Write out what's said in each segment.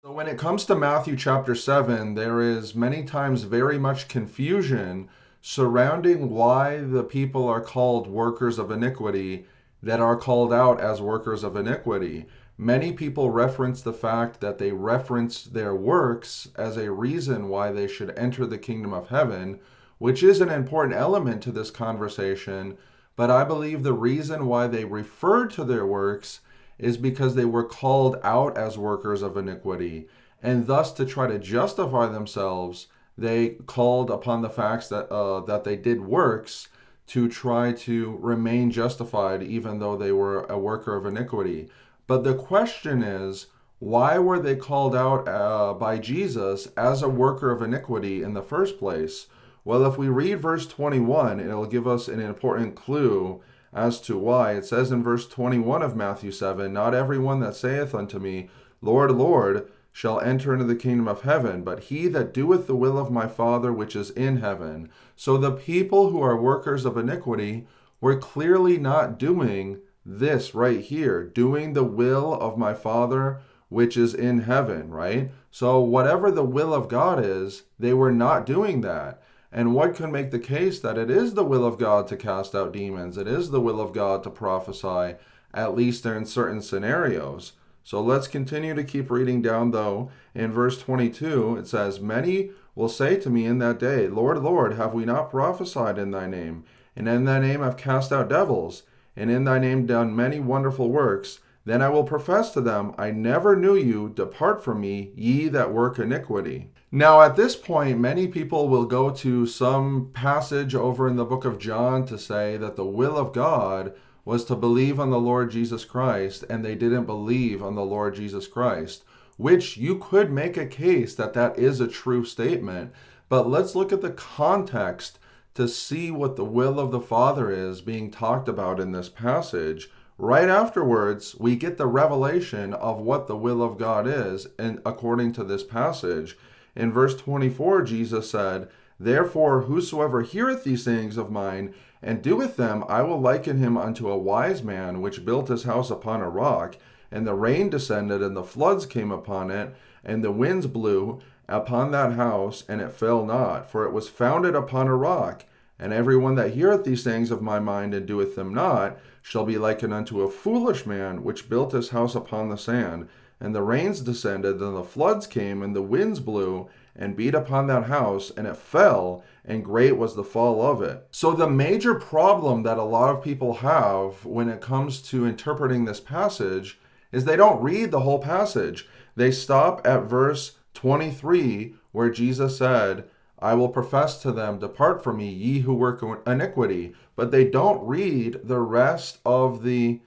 So when it comes to Matthew chapter 7, there is many times very much confusion surrounding why the people are called workers of iniquity that are called out as workers of iniquity. Many people reference the fact that they reference their works as a reason why they should enter the kingdom of heaven, which is an important element to this conversation. But I believe the reason why they refer to their works is because they were called out as workers of iniquity. And thus, to try to justify themselves, they called upon the facts that they did works to try to remain justified, even though they were a worker of iniquity. But the question is, why were they called out by Jesus as a worker of iniquity in the first place? Well, if we read verse 21, it'll give us an important clue as to why. It says in verse 21 of Matthew 7, "Not everyone that saith unto me, Lord, Lord, shall enter into the kingdom of heaven, but he that doeth the will of my Father which is in heaven." So the people who are workers of iniquity were clearly not doing this right here, doing the will of my Father which is in heaven, right? So whatever the will of God is, they were not doing that. And what can make the case that it is the will of God to cast out demons? It is the will of God to prophesy, at least in certain scenarios. So let's continue to keep reading down, though. In verse 22, it says, "Many will say to me in that day, Lord, Lord, have we not prophesied in thy name? And in thy name have cast out devils? And in thy name done many wonderful works? Then I will profess to them, I never knew you. Depart from me, ye that work iniquity." Now, at this point, many people will go to some passage over in the book of John to say that the will of God was to believe on the Lord Jesus Christ, and they didn't believe on the Lord Jesus Christ, which you could make a case that that is a true statement. But let's look at the context to see what the will of the Father is being talked about in this passage. Right afterwards, we get the revelation of what the will of God is, and according to this passage. In verse 24, Jesus said, "Therefore, whosoever heareth these sayings of mine, and doeth them, I will liken him unto a wise man, which built his house upon a rock. And the rain descended, and the floods came upon it, and the winds blew upon that house, and it fell not, for it was founded upon a rock. And every one that heareth these sayings of my mind, and doeth them not, shall be likened unto a foolish man, which built his house upon the sand. And the rains descended, and the floods came, and the winds blew, and beat upon that house, and it fell, and great was the fall of it." So the major problem that a lot of people have when it comes to interpreting this passage is they don't read the whole passage. They stop at verse 23, where Jesus said, "I will profess to them, depart from me, ye who work iniquity." But they don't read the rest of the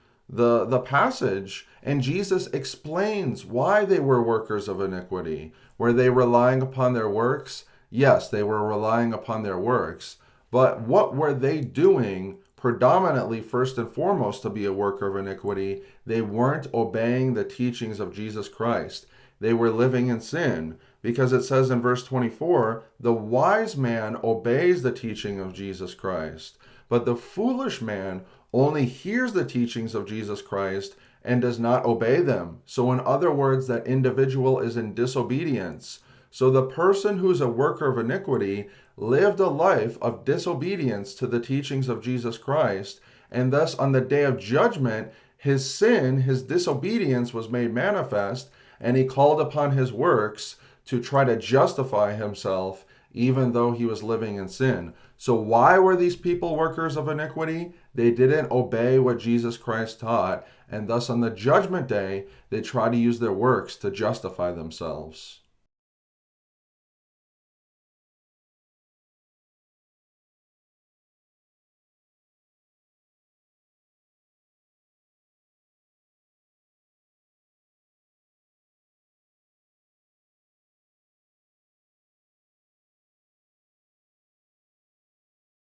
passage, and Jesus explains why they were workers of iniquity. Were they relying upon their works? Yes, they were relying upon their works. But what were they doing predominantly, first and foremost, to be a worker of iniquity? They weren't obeying the teachings of Jesus Christ. They were living in sin, because it says in verse 24, "The wise man obeys the teaching of Jesus Christ, but the foolish man only hears the teachings of Jesus Christ and does not obey them." So in other words, that individual is in disobedience. So the person who's a worker of iniquity lived a life of disobedience to the teachings of Jesus Christ, and thus on the day of judgment, his sin, his disobedience was made manifest, and he called upon his works to try to justify himself, even though he was living in sin. So why were these people workers of iniquity? They didn't obey what Jesus Christ taught, and thus on the judgment day, they try to use their works to justify themselves.